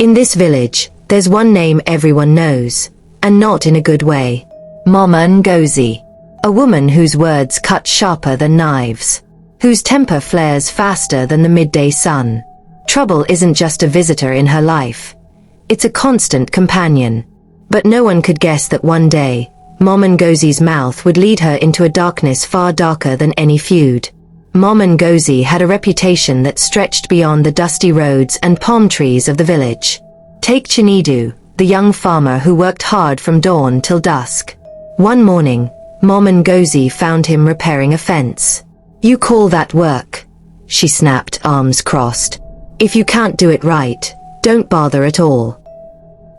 In this village, there's one name everyone knows, and not in a good way. Mama Ngozi. A woman whose words cut sharper than knives, whose temper flares faster than the midday sun. Trouble isn't just a visitor in her life. It's a constant companion. But no one could guess that one day, Mama Ngozi's mouth would lead her into a darkness far darker than any feud. Mama Ngozi had a reputation that stretched beyond the dusty roads and palm trees of the village. Take Chinedu, the young farmer who worked hard from dawn till dusk. One morning, Mama Ngozi found him repairing a fence. "You call that work?" she snapped, arms crossed. "If you can't do it right, don't bother at all."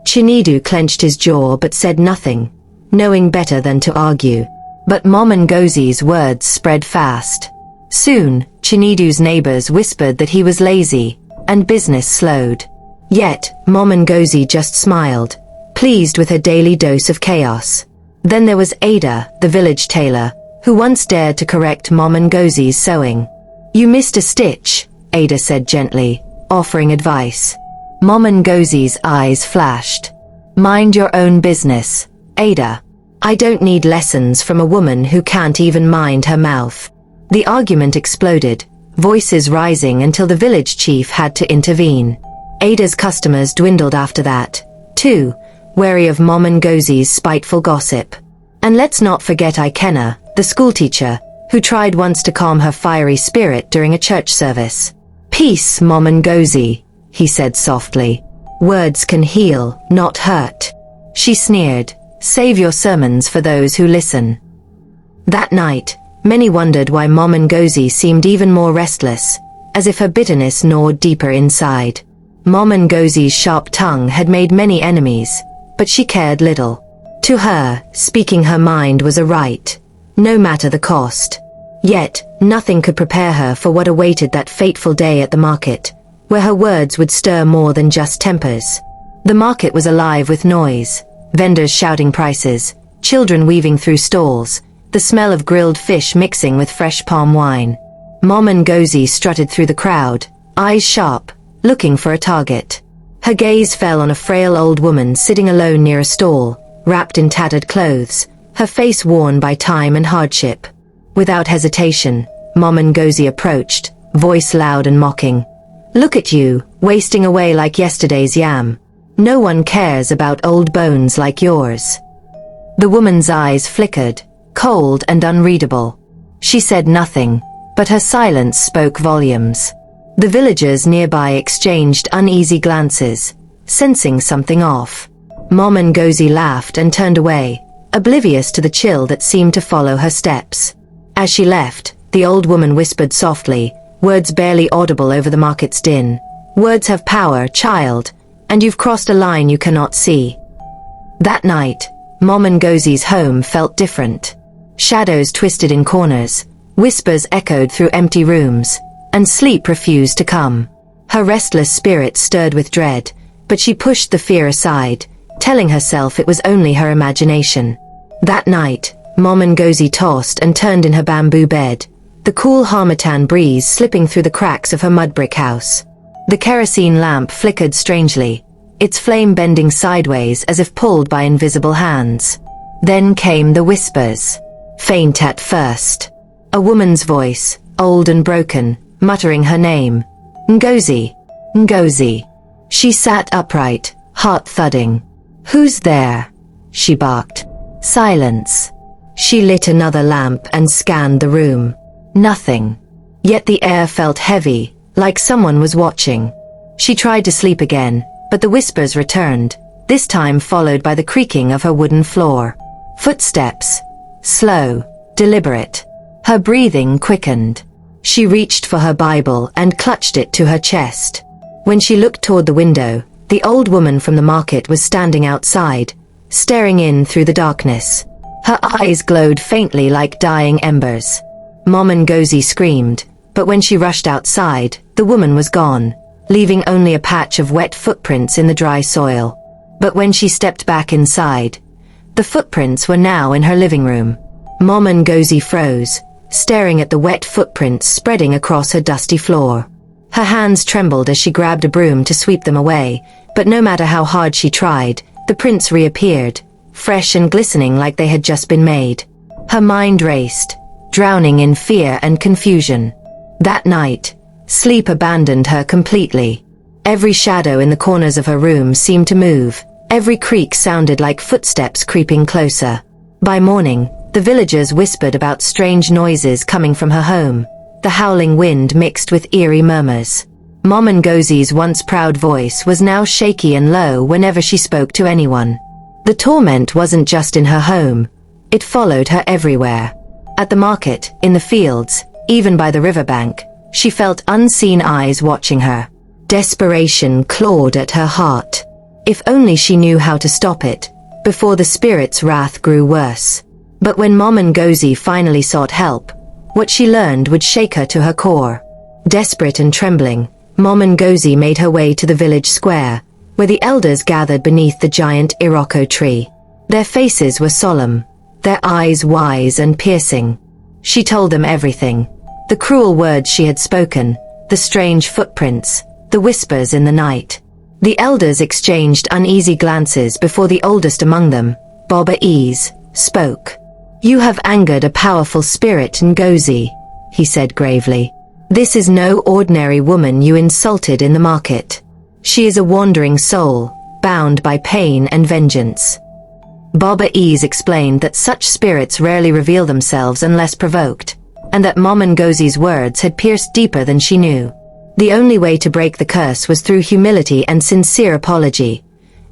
Chinedu clenched his jaw but said nothing, knowing better than to argue. But Mama Ngozi's words spread fast. Soon, Chinedu's neighbors whispered that he was lazy, and business slowed. Yet, Mama Ngozi just smiled, pleased with her daily dose of chaos. Then there was Ada, the village tailor, who once dared to correct Mama Ngozi's sewing. "You missed a stitch," Ada said gently, offering advice. Mama Ngozi's eyes flashed. "Mind your own business, Ada. I don't need lessons from a woman who can't even mind her mouth." The argument exploded, voices rising until the village chief had to intervene. Ada's customers dwindled after that, too, wary of Mama Ngozi's spiteful gossip. And let's not forget Ikenna, the schoolteacher, who tried once to calm her fiery spirit during a church service. "Peace, Mama Ngozi," he said softly. "Words can heal, not hurt." She sneered, "Save your sermons for those who listen." That night, many wondered why Mama Ngozi seemed even more restless, as if her bitterness gnawed deeper inside. Mama Ngozi's sharp tongue had made many enemies, but she cared little. To her, speaking her mind was a right, no matter the cost. Yet, nothing could prepare her for what awaited that fateful day at the market, where her words would stir more than just tempers. The market was alive with noise, vendors shouting prices, children weaving through stalls, the smell of grilled fish mixing with fresh palm wine. Mama Ngozi strutted through the crowd, eyes sharp, looking for a target. Her gaze fell on a frail old woman sitting alone near a stall, wrapped in tattered clothes, her face worn by time and hardship. Without hesitation, Mama Ngozi approached, voice loud and mocking. "Look at you, wasting away like yesterday's yam. No one cares about old bones like yours." The woman's eyes flickered, cold and unreadable. She said nothing, but her silence spoke volumes. The villagers nearby exchanged uneasy glances, sensing something off. Mama Ngozi laughed and turned away, oblivious to the chill that seemed to follow her steps. As she left, the old woman whispered softly, words barely audible over the market's din. "Words have power, child, and you've crossed a line you cannot see." That night, Mama Ngozi's home felt different. Shadows twisted in corners, whispers echoed through empty rooms, and sleep refused to come. Her restless spirit stirred with dread, but she pushed the fear aside, telling herself it was only her imagination. That night, Mama Ngozi tossed and turned in her bamboo bed, the cool harmattan breeze slipping through the cracks of her mud brick house. The kerosene lamp flickered strangely, its flame bending sideways as if pulled by invisible hands. Then came the whispers. Faint at first. A woman's voice, old and broken, muttering her name. "Ngozi. Ngozi." She sat upright, heart thudding. "Who's there?" she barked. Silence. She lit another lamp and scanned the room. Nothing. Yet the air felt heavy, like someone was watching. She tried to sleep again, but the whispers returned, this time followed by the creaking of her wooden floor. Footsteps. Slow, deliberate. Her breathing quickened. She reached for her Bible and clutched it to her chest. When she looked toward the window, the old woman from the market was standing outside, staring in through the darkness. Her eyes glowed faintly like dying embers. Mama Ngozi screamed, but when she rushed outside, the woman was gone, leaving only a patch of wet footprints in the dry soil. But when she stepped back inside, the footprints were now in her living room. Mama Ngozi froze, staring at the wet footprints spreading across her dusty floor. Her hands trembled as she grabbed a broom to sweep them away, But no matter how hard she tried, the prints reappeared, fresh and glistening like they had just been made. Her mind raced, drowning in fear and confusion. That night, sleep abandoned her completely. Every shadow in the corners of her room seemed to move. Every creak sounded like footsteps creeping closer. By morning, the villagers whispered about strange noises coming from her home. The howling wind mixed with eerie murmurs. Mom Ngozi's once proud voice was now shaky and low whenever she spoke to anyone. The torment wasn't just in her home. It followed her everywhere. At the market, in the fields, even by the riverbank, she felt unseen eyes watching her. Desperation clawed at her heart. If only she knew how to stop it, before the spirit's wrath grew worse. But when Mom Ngozi finally sought help, what she learned would shake her to her core. Desperate and trembling, Mom Ngozi made her way to the village square, where the elders gathered beneath the giant Iroko tree. Their faces were solemn, their eyes wise and piercing. She told them everything. The cruel words she had spoken, the strange footprints, the whispers in the night. The elders exchanged uneasy glances before the oldest among them, Baba Ease, spoke. "You have angered a powerful spirit, Ngozi," he said gravely. "This is no ordinary woman you insulted in the market. She is a wandering soul, bound by pain and vengeance." Baba Ease explained that such spirits rarely reveal themselves unless provoked, and that Mom Ngozi's words had pierced deeper than she knew. The only way to break the curse was through humility and sincere apology,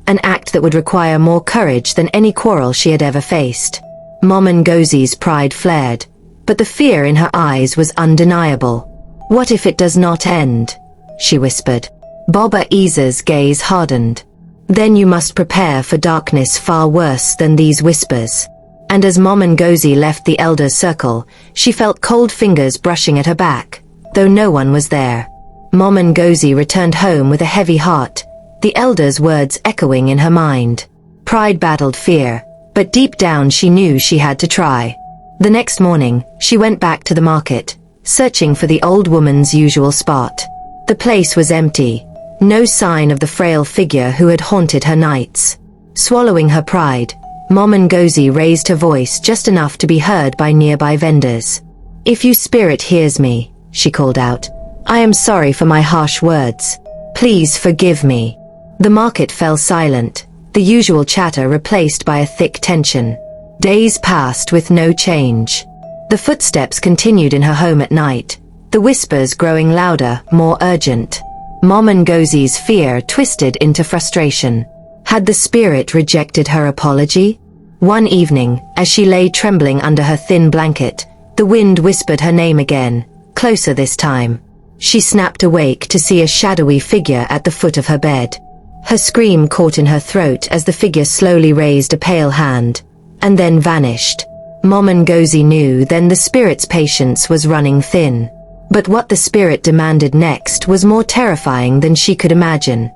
an act that would require more courage than any quarrel she had ever faced. Mom Ngozi's pride flared, but the fear in her eyes was undeniable. "What if it does not end?" she whispered. Baba Ease's gaze hardened. "Then you must prepare for darkness far worse than these whispers." And as Mom Ngozi left the elders' circle, she felt cold fingers brushing at her back, though no one was there. Mom Ngozi returned home with a heavy heart, the elders' words echoing in her mind. Pride battled fear, but deep down she knew she had to try. The next morning, she went back to the market, searching for the old woman's usual spot. The place was empty, no sign of the frail figure who had haunted her nights. Swallowing her pride, Mom Ngozi raised her voice just enough to be heard by nearby vendors. "If you spirit hears me," she called out, "I am sorry for my harsh words. Please forgive me." The market fell silent, the usual chatter replaced by a thick tension. Days passed with no change. The footsteps continued in her home at night, the whispers growing louder, more urgent. Mom Ngozi's fear twisted into frustration. Had the spirit rejected her apology? One evening, as she lay trembling under her thin blanket, the wind whispered her name again, closer this time. She snapped awake to see a shadowy figure at the foot of her bed. Her scream caught in her throat as the figure slowly raised a pale hand, and then vanished. Mom Ngozi knew then the spirit's patience was running thin. But what the spirit demanded next was more terrifying than she could imagine.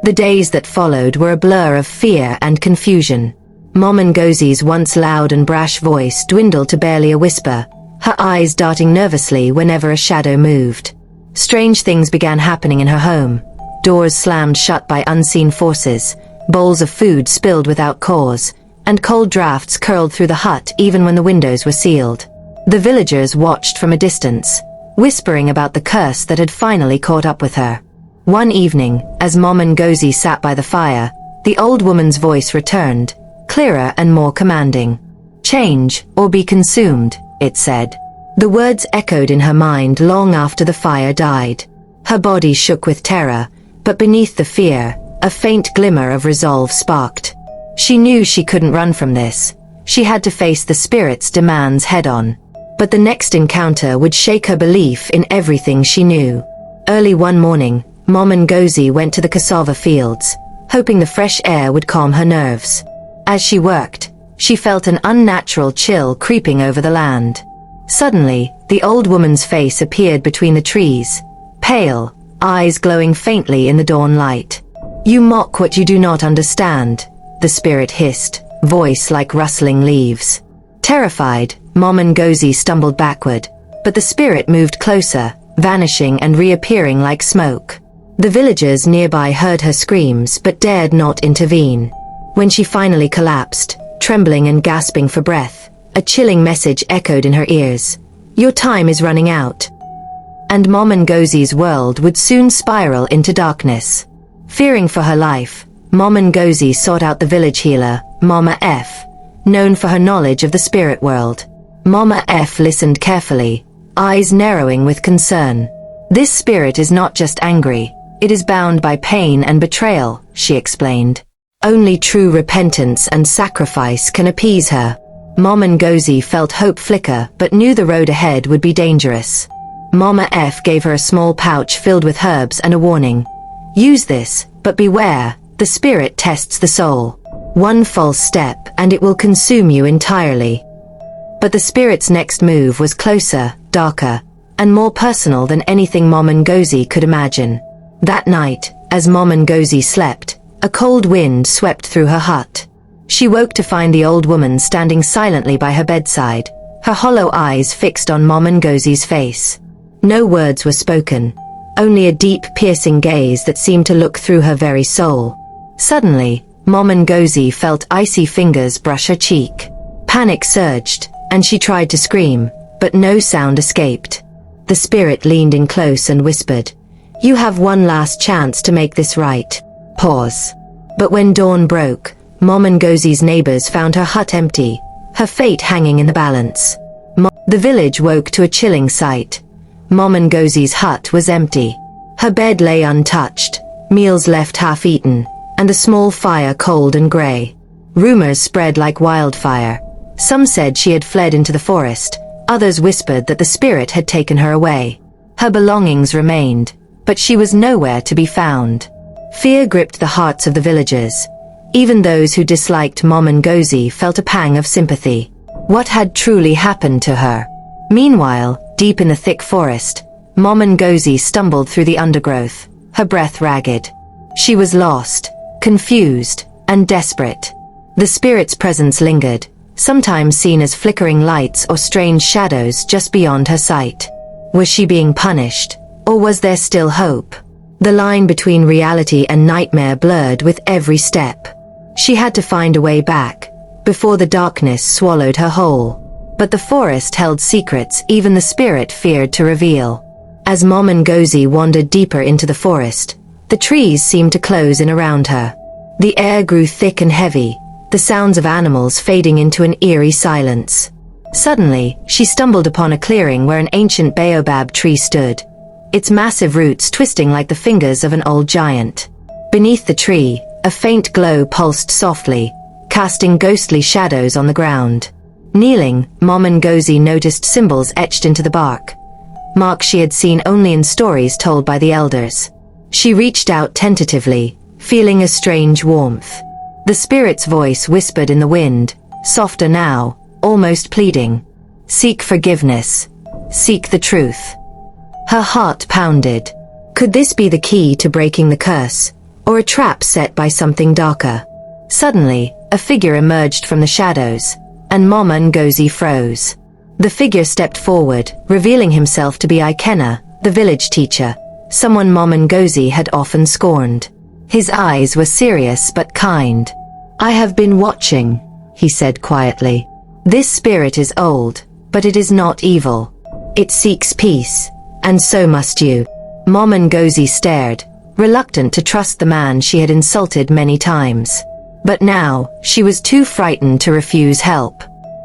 The days that followed were a blur of fear and confusion. Mom Ngozi's once loud and brash voice dwindled to barely a whisper, her eyes darting nervously whenever a shadow moved. Strange things began happening in her home. Doors slammed shut by unseen forces, bowls of food spilled without cause, and cold drafts curled through the hut even when the windows were sealed. The villagers watched from a distance, whispering about the curse that had finally caught up with her. One evening, as Mom Ngozi sat by the fire, the old woman's voice returned, clearer and more commanding. "Change, or be consumed," it said. The words echoed in her mind long after the fire died. Her body shook with terror, but beneath the fear, a faint glimmer of resolve sparked. She knew she couldn't run from this. She had to face the spirit's demands head-on. But the next encounter would shake her belief in everything she knew. Early one morning, Mom Ngozi went to the cassava fields, hoping the fresh air would calm her nerves. As she worked, she felt an unnatural chill creeping over the land. Suddenly, the old woman's face appeared between the trees, pale, eyes glowing faintly in the dawn light. "You mock what you do not understand," the spirit hissed, voice like rustling leaves. Terrified, Mom Ngozi stumbled backward, but the spirit moved closer, vanishing and reappearing like smoke. The villagers nearby heard her screams but dared not intervene. When she finally collapsed, trembling and gasping for breath, a chilling message echoed in her ears. "Your time is running out." And Mom Ngozi's world would soon spiral into darkness. Fearing for her life, Mom Ngozi sought out the village healer, Mama F, known for her knowledge of the spirit world. Mama F listened carefully, eyes narrowing with concern. "This spirit is not just angry, it is bound by pain and betrayal," she explained. "Only true repentance and sacrifice can appease her." Mom Ngozi felt hope flicker but knew the road ahead would be dangerous. Mama F gave her a small pouch filled with herbs and a warning. "Use this, but beware, the spirit tests the soul. One false step and it will consume you entirely." But the spirit's next move was closer, darker, and more personal than anything Mom Ngozi could imagine. That night, as Mom Ngozi slept, a cold wind swept through her hut. She woke to find the old woman standing silently by her bedside, her hollow eyes fixed on Mom Ngozi's face. No words were spoken, only a deep, piercing gaze that seemed to look through her very soul. Suddenly, Mom Ngozi felt icy fingers brush her cheek. Panic surged, and she tried to scream, but no sound escaped. The spirit leaned in close and whispered, "You have one last chance to make this right." Pause. But when dawn broke, Mom Ngozi's neighbors found her hut empty, her fate hanging in the balance. The village woke to a chilling sight. Mom Ngozi's hut was empty. Her bed lay untouched, meals left half-eaten, and a small fire cold and grey. Rumors spread like wildfire. Some said she had fled into the forest, others whispered that the spirit had taken her away. Her belongings remained, but she was nowhere to be found. Fear gripped the hearts of the villagers. Even those who disliked Mom Ngozi felt a pang of sympathy. What had truly happened to her? Meanwhile, deep in the thick forest, Mom Ngozi stumbled through the undergrowth, her breath ragged. She was lost, confused, and desperate. The spirit's presence lingered, sometimes seen as flickering lights or strange shadows just beyond her sight. Was she being punished, or was there still hope? The line between reality and nightmare blurred with every step. She had to find a way back, before the darkness swallowed her whole. But the forest held secrets even the spirit feared to reveal. As Mom Ngozi wandered deeper into the forest, the trees seemed to close in around her. The air grew thick and heavy, the sounds of animals fading into an eerie silence. Suddenly, she stumbled upon a clearing where an ancient baobab tree stood, its massive roots twisting like the fingers of an old giant. Beneath the tree, a faint glow pulsed softly, casting ghostly shadows on the ground. Kneeling, Mom Ngozi noticed symbols etched into the bark, marks she had seen only in stories told by the elders. She reached out tentatively, feeling a strange warmth. The spirit's voice whispered in the wind, softer now, almost pleading. "Seek forgiveness. Seek the truth." Her heart pounded. Could this be the key to breaking the curse, or a trap set by something darker? Suddenly, a figure emerged from the shadows, and Mom Ngozi froze. The figure stepped forward, revealing himself to be Ikenna, the village teacher, someone Mom Ngozi had often scorned. His eyes were serious but kind. "I have been watching," he said quietly. "This spirit is old, but it is not evil. It seeks peace, and so must you." Mom Ngozi stared, reluctant to trust the man she had insulted many times. But now, she was too frightened to refuse help.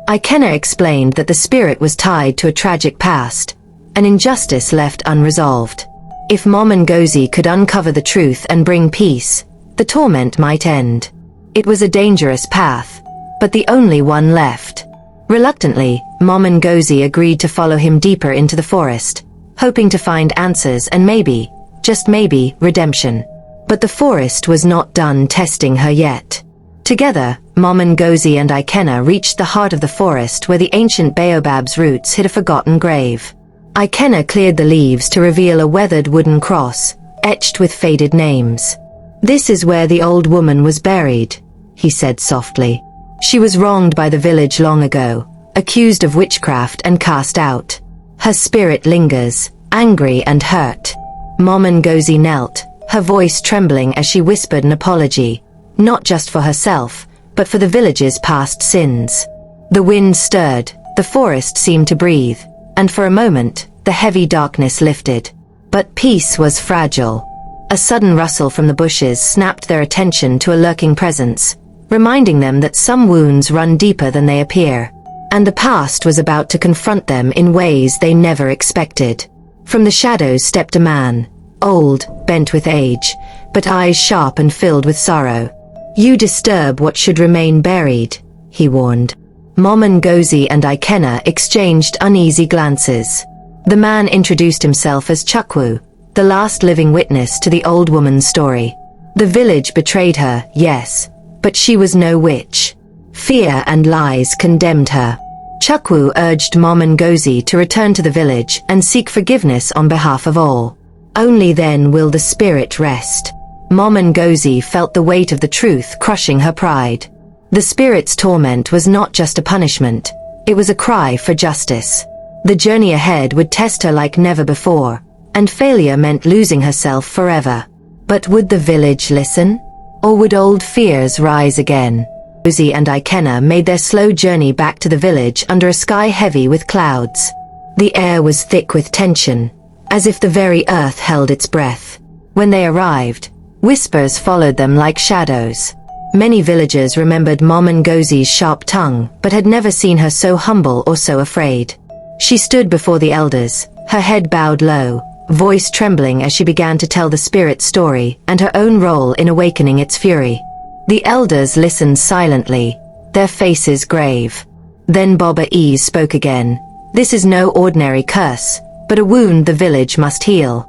Ikenna explained that the spirit was tied to a tragic past, an injustice left unresolved. If Mom Ngozi could uncover the truth and bring peace, the torment might end. It was a dangerous path, but the only one left. Reluctantly, Mom Ngozi agreed to follow him deeper into the forest, hoping to find answers and maybe, just maybe, redemption. But the forest was not done testing her yet. Together, Mom Ngozi and Ikenna reached the heart of the forest where the ancient baobab's roots hid a forgotten grave. Ikenna cleared the leaves to reveal a weathered wooden cross, etched with faded names. "This is where the old woman was buried," he said softly. "She was wronged by the village long ago, accused of witchcraft and cast out. Her spirit lingers, angry and hurt." Mom Ngozi knelt, her voice trembling as she whispered an apology, not just for herself, but for the village's past sins. The wind stirred, the forest seemed to breathe, and for a moment, the heavy darkness lifted. But peace was fragile. A sudden rustle from the bushes snapped their attention to a lurking presence, reminding them that some wounds run deeper than they appear, and the past was about to confront them in ways they never expected. From the shadows stepped a man, old, bent with age, but eyes sharp and filled with sorrow. "You disturb what should remain buried," he warned. Mom Ngozi and Ikenna exchanged uneasy glances. The man introduced himself as Chukwu, the last living witness to the old woman's story. The village betrayed her, yes, but she was no witch. Fear and lies condemned her. Chukwu urged Mom Ngozi to return to the village and seek forgiveness on behalf of all. Only then will the spirit rest. Mom Ngozi felt the weight of the truth crushing her pride. The spirit's torment was not just a punishment, it was a cry for justice. The journey ahead would test her like never before, and failure meant losing herself forever. But would the village listen? Or would old fears rise again? Ngozi and Ikenna made their slow journey back to the village under a sky heavy with clouds. The air was thick with tension, as if the very earth held its breath. When they arrived, whispers followed them like shadows. Many villagers remembered Mom Ngozi's sharp tongue, but had never seen her so humble or so afraid. She stood before the elders, her head bowed low, voice trembling as she began to tell the spirit's story and her own role in awakening its fury. The elders listened silently, their faces grave. Then Baba Ease spoke again. "This is no ordinary curse, but a wound the village must heal."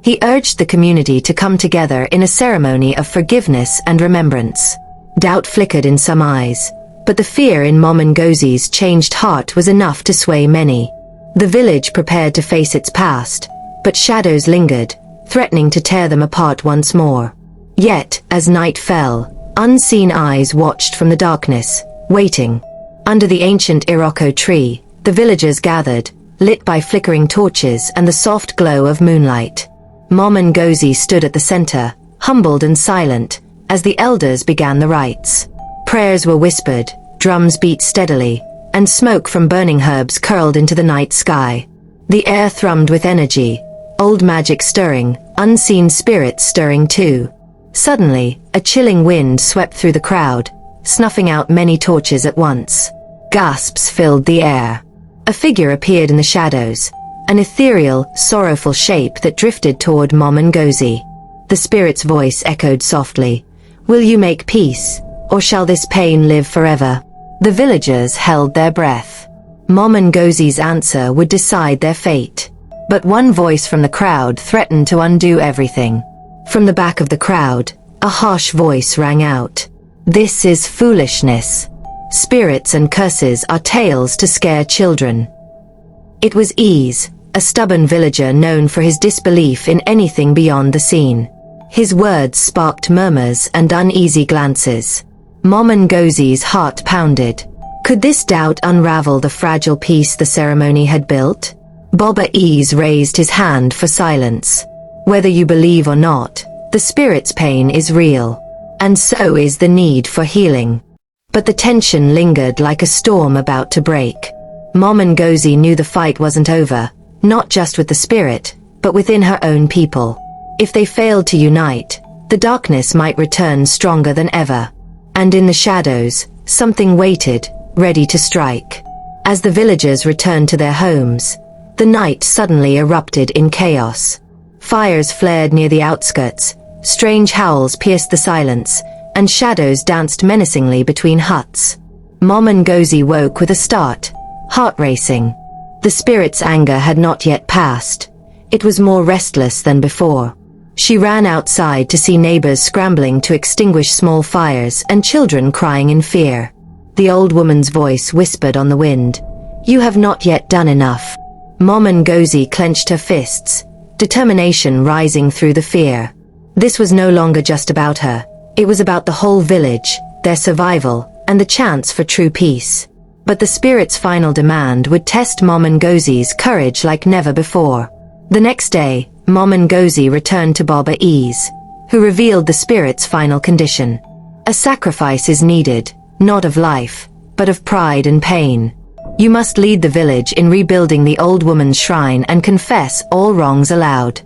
He urged the community to come together in a ceremony of forgiveness and remembrance. Doubt flickered in some eyes, but the fear in Mom Ngozi's changed heart was enough to sway many. The village prepared to face its past, but shadows lingered, threatening to tear them apart once more. Yet, as night fell, unseen eyes watched from the darkness, waiting. Under the ancient Iroko tree, the villagers gathered, lit by flickering torches and the soft glow of moonlight. Mom Ngozi stood at the center, humbled and silent, as the elders began the rites. Prayers were whispered, drums beat steadily, and smoke from burning herbs curled into the night sky. The air thrummed with energy, old magic stirring, unseen spirits stirring too. Suddenly, a chilling wind swept through the crowd, snuffing out many torches at once. Gasps filled the air. A figure appeared in the shadows, an ethereal, sorrowful shape that drifted toward Mom Ngozi. The spirit's voice echoed softly, "Will you make peace, or shall this pain live forever?" The villagers held their breath. Mom Ngozi's answer would decide their fate. But one voice from the crowd threatened to undo everything. From the back of the crowd, a harsh voice rang out. "This is foolishness. Spirits and curses are tales to scare children." It was Ease, a stubborn villager known for his disbelief in anything beyond the seen. His words sparked murmurs and uneasy glances. Mom Ngozi's heart pounded. Could this doubt unravel the fragile peace the ceremony had built? Baba Ease raised his hand for silence. Whether you believe or not, the spirit's pain is real, and so is the need for healing. But the tension lingered like a storm about to break. Mom Ngozi knew the fight wasn't over, not just with the spirit, but within her own people. If they failed to unite, the darkness might return stronger than ever. And in the shadows, something waited, ready to strike. As the villagers returned to their homes, the night suddenly erupted in chaos. Fires flared near the outskirts, strange howls pierced the silence, and shadows danced menacingly between huts. Mom Ngozi woke with a start, heart racing. The spirit's anger had not yet passed. It was more restless than before. She ran outside to see neighbors scrambling to extinguish small fires and children crying in fear. The old woman's voice whispered on the wind, "You have not yet done enough." Mom Ngozi clenched her fists, determination rising through the fear. This was no longer just about her. It was about the whole village, their survival, and the chance for true peace. But the spirit's final demand would test Mom Ngozi's courage like never before. The next day, Mom Ngozi returned to Baba Ease, who revealed the spirit's final condition. A sacrifice is needed, not of life, but of pride and pain. You must lead the village in rebuilding the old woman's shrine and confess all wrongs aloud.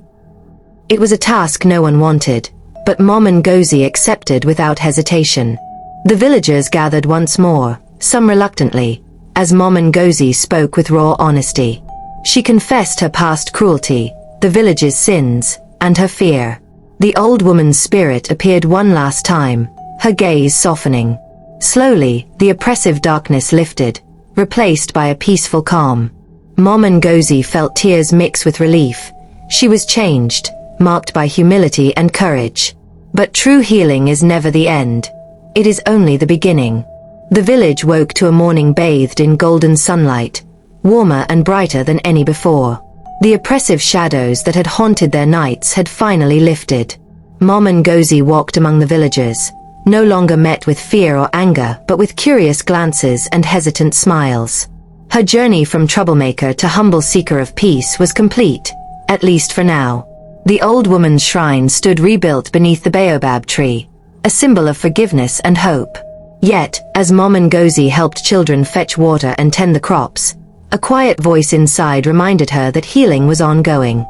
It was a task no one wanted, but Mom Ngozi accepted without hesitation. The villagers gathered once more, some reluctantly, as Mom Ngozi spoke with raw honesty. She confessed her past cruelty, the village's sins, and her fear. The old woman's spirit appeared one last time, her gaze softening. Slowly, the oppressive darkness lifted, replaced by a peaceful calm. Mom Ngozi felt tears mix with relief. She was changed, marked by humility and courage. But true healing is never the end. It is only the beginning. The village woke to a morning bathed in golden sunlight, warmer and brighter than any before. The oppressive shadows that had haunted their nights had finally lifted. Mom Ngozi walked among the villagers, no longer met with fear or anger but with curious glances and hesitant smiles. Her journey from troublemaker to humble seeker of peace was complete, at least for now. The old woman's shrine stood rebuilt beneath the baobab tree, a symbol of forgiveness and hope. Yet, as Mom Ngozi helped children fetch water and tend the crops, a quiet voice inside reminded her that healing was ongoing.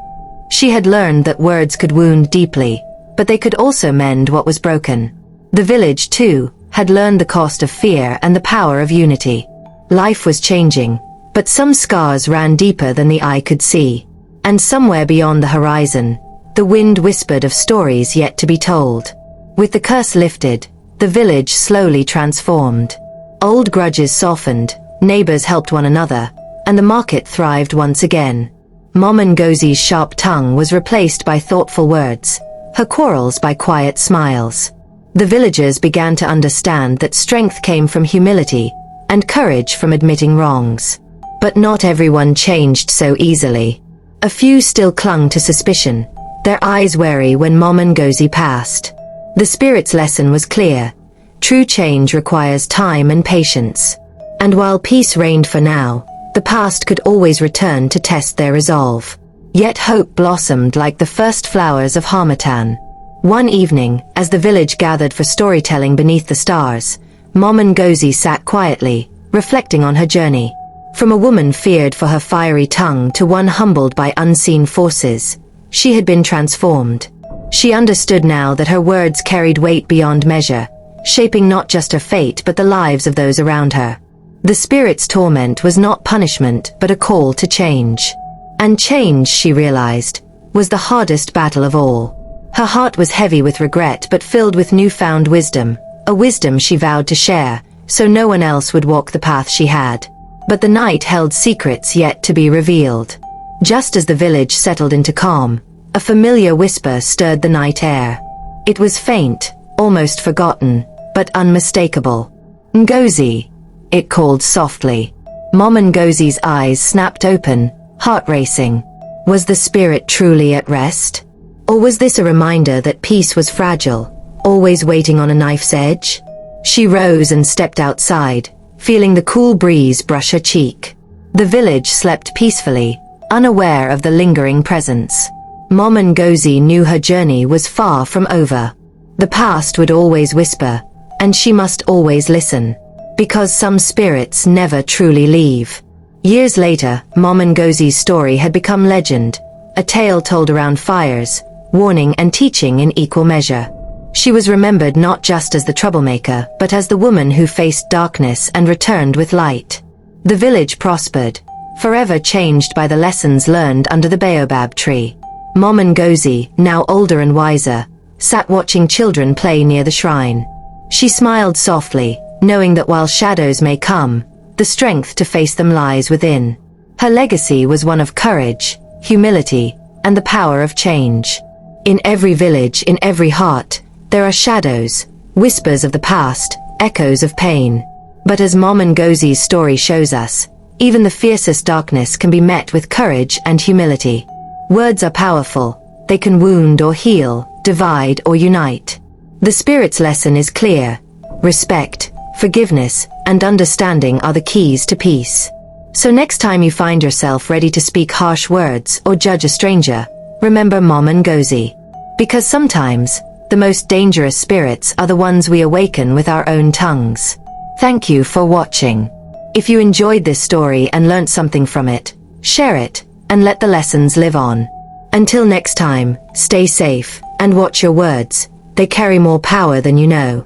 She had learned that words could wound deeply, but they could also mend what was broken. The village, too, had learned the cost of fear and the power of unity. Life was changing, but some scars ran deeper than the eye could see. And somewhere beyond the horizon, the wind whispered of stories yet to be told. With the curse lifted, the village slowly transformed. Old grudges softened, neighbors helped one another, and the market thrived once again. Mom Ngozi's sharp tongue was replaced by thoughtful words, her quarrels by quiet smiles. The villagers began to understand that strength came from humility, and courage from admitting wrongs. But not everyone changed so easily. A few still clung to suspicion, their eyes wary when Mom Ngozi passed. The spirit's lesson was clear. True change requires time and patience. And while peace reigned for now, the past could always return to test their resolve. Yet hope blossomed like the first flowers of Harmattan. One evening, as the village gathered for storytelling beneath the stars, Mom Ngozi sat quietly, reflecting on her journey. From a woman feared for her fiery tongue to one humbled by unseen forces, she had been transformed. She understood now that her words carried weight beyond measure, shaping not just her fate but the lives of those around her. The spirit's torment was not punishment but a call to change. And change, she realized, was the hardest battle of all. Her heart was heavy with regret but filled with newfound wisdom, a wisdom she vowed to share, so no one else would walk the path she had. But the night held secrets yet to be revealed. Just as the village settled into calm, a familiar whisper stirred the night air. It was faint, almost forgotten, but unmistakable. Ngozi, it called softly. Mom Ngozi's eyes snapped open, heart racing. Was the spirit truly at rest? Or was this a reminder that peace was fragile, always waiting on a knife's edge? She rose and stepped outside, feeling the cool breeze brush her cheek. The village slept peacefully, unaware of the lingering presence. Mom Ngozi knew her journey was far from over. The past would always whisper, and she must always listen. Because some spirits never truly leave. Years later, Mom Ngozi's story had become legend, a tale told around fires, warning and teaching in equal measure. She was remembered not just as the troublemaker, but as the woman who faced darkness and returned with light. The village prospered, forever changed by the lessons learned under the baobab tree. Mom Ngozi, now older and wiser, sat watching children play near the shrine. She smiled softly, knowing that while shadows may come, the strength to face them lies within. Her legacy was one of courage, humility, and the power of change. In every village, in every heart, there are shadows, whispers of the past, echoes of pain. But as Mom Ngozi's story shows us, even the fiercest darkness can be met with courage and humility. Words are powerful. They can wound or heal, divide or unite. The spirit's lesson is clear. Respect, forgiveness, and understanding are the keys to peace. So next time you find yourself ready to speak harsh words or judge a stranger, remember Mom and Ngozi. Because sometimes, the most dangerous spirits are the ones we awaken with our own tongues. Thank you for watching. If you enjoyed this story and learnt something from it, share it, and let the lessons live on. Until next time, stay safe, and watch your words. They carry more power than you know.